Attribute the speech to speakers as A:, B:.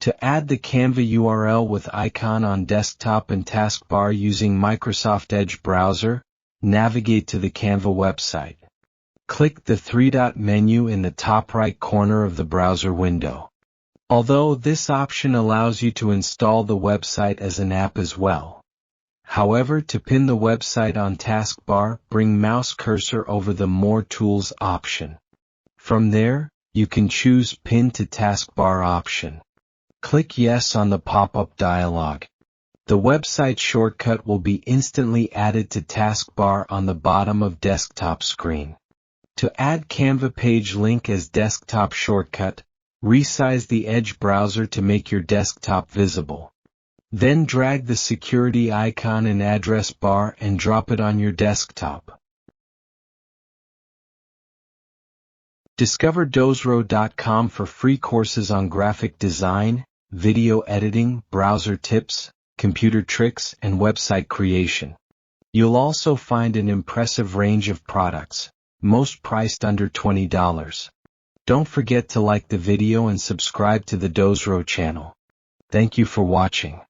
A: To add the Canva URL with icon on desktop and taskbar using Microsoft Edge browser, navigate to the Canva website. Click the three-dot menu in the top right corner of the browser window. Although this option allows you to install the website as an app as well. However, to pin the website on taskbar, bring mouse cursor over the More Tools option. From there, you can choose Pin to Taskbar option. Click Yes on the pop-up dialog. The website shortcut will be instantly added to taskbar on the bottom of desktop screen. To add Canva page link as desktop shortcut, resize the Edge browser to make your desktop visible. Then drag the security icon and address bar and drop it on your desktop. Discover Dozro.com for free courses on graphic design, video editing, browser tips, computer tricks, and website creation. You'll also find an impressive range of products, most priced under $20. Don't forget to like the video and subscribe to the Dozro channel. Thank you for watching.